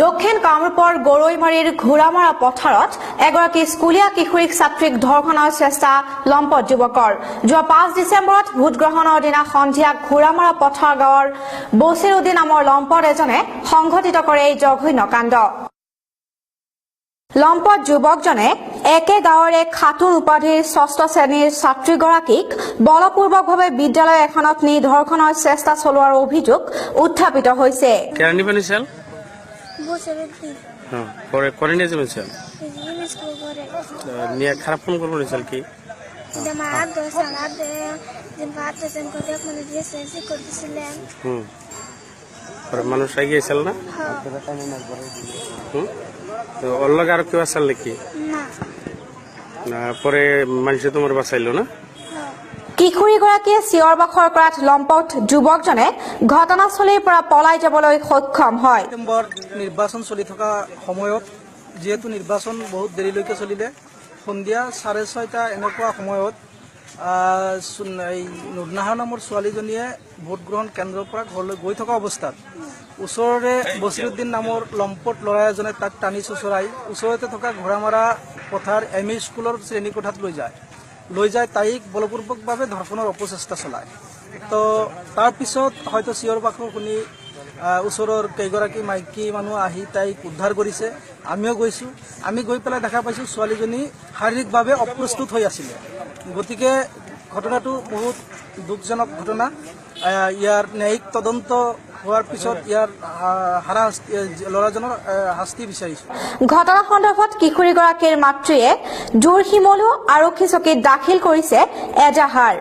দক্ষিণ কামৰূপৰ গৰৈমাৰীৰ ঘোৰামাৰা পথাৰত এগৰাকী স্কুলীয়া কিশোৰীক ছাত্ৰীক ধৰ্ষণৰ চেষ্টা লম্পট যুৱকৰ যোৱা 5 ডিচেম্বৰত ভোটগ্ৰহণৰ দিনা সন্ধিয়া ঘোৰামাৰা পথাৰ গাঁৱৰ বছিৰুদ্দিন নামৰ লম্পট এজনে সংঘটিত কৰে এই জঘন্য কাণ্ড। লম্পট যুৱকজনে একে গাঁৱৰে খাতুন উপাধিৰ 6ষ্ঠ শ্ৰেণীৰ ছাত্ৰীগৰাকীক বলপূৰ্বকভাৱে বিদ্যালয় এখনত নি ধৰ্ষণৰ চেষ্টা চলোৱাৰ অভিযোগ উত্থাপিত হৈছে। পরে করে নিয়ে যাবেন স্যার নিয়ে খারাপ ফোন করবো স্যার কি মানুষ গিয়েছিল না ওর লগে আর কেউ আসল নাকি না পরে মানুষ তোমার বাঁচাইলো না। কিশোৰীগৰাকীয়ে চিঞৰ বাখৰ কৰাত লম্পট যুৱকজনে ঘটনাস্থলীৰ পৰা পলাই যাবলৈ সক্ষম হয়। ডিচেম্বৰ নিৰ্বাচন চলি থকা সময়ত যেহেতু নিৰ্বাচন বহুত দেৰিলৈকে চলিলে সন্ধিয়া 6:30 এনেকুৱা সময়ত এই নুৰনাহা নামৰ ছোৱালীজনীয়ে ভোট গ্ৰহণ কেন্দ্ৰৰ পৰা ঘৰলৈ গৈ থকা অৱস্থাত ওচৰৰে বছিৰুদ্দিন নামৰ লম্পট ল'ৰা এজনে তাক টানি চুচৰাই ওচৰতে থকা ঘোৰামাৰা পথাৰ এম ই স্কুলৰ শ্ৰেণীকোঠাত লৈ যায় তাইক বলপূৰ্বকভাৱে ধৰ্ষণৰ অপচেষ্টা চলায়। তো তাৰপিছত হয়তো চিঞৰ বাখৰ শুনি ওচৰৰ কেইগৰাকী মাইকী মানুহ আহি তাইক উদ্ধাৰ কৰিছে। আমিও গৈছোঁ। আমি গৈ পেলাই দেখা পাইছোঁ ছোৱালীজনী শাৰীৰিকভাৱে অপ্ৰস্তুত হৈ আছিলে। গতিকে ঘটনাটো বহুত দুখজনক ঘটনা। ইয়াৰ ন্যায়িক তদন্ত হোৱাৰ পিছত ইয়াৰ ল'ৰাজনৰ শাস্তি বিচাৰিছোঁ। ঘটনা সন্দৰ্ভত কিশোৰীগৰাকীৰ মাতৃয়ে জোৰশিমলু আৰক্ষী চকীত দাখিল কৰিছে এজাহাৰ।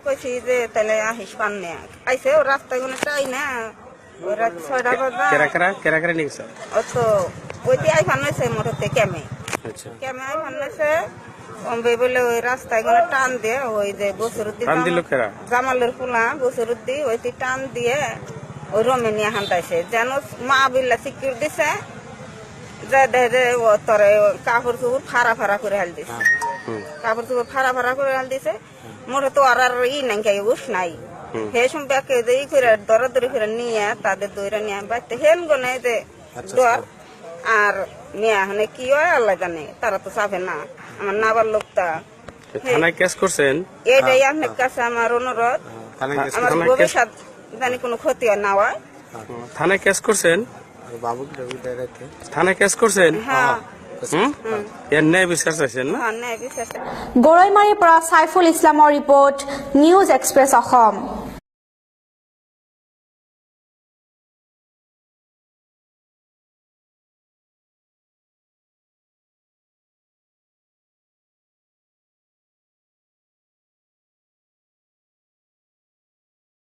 বলে ওই রাস্তায় টান দিয়ে ওই যে বসিরুদ্দিন জামালের ফুলা বসিরুদ্দি ওই টান দিয়ে ওই রমে নিয়ে হান্তাইছে যেন মা বিল্লা সিকিউর দিছে যে দেখে তোরে কাপড় চুপড় ফাড়া করে হাল দিছে কাপড় চুপড় ফাড়া করে হাল দিছে মোটে তো আর নাই খাই উস নাই হে সম্পর্কে যে ই করে দরাদরি করে নিয়ে তাদের দইরা নিয়ে বাড়তে হেন গনে যে ডর আর মেয়ে হনে কি হয় আল্লাহ জানে তারা তো চাবে না আমার নাবার লোকটা থানায় কেস করছেন এইটাই আপনার কাছে আমার অনুরোধ আমার ভবিষ্যৎ জানি কোনো ক্ষতি না হয়। থানায় কেস করছেন থানায় কেস করছেন এর ন্যায় বিচার চাইছেন না। গৰৈমাৰীৰ পৰা সাইফুল ইছলামৰ ৰিপৰ্ট নিউজ এক্সপ্ৰেছ অসম।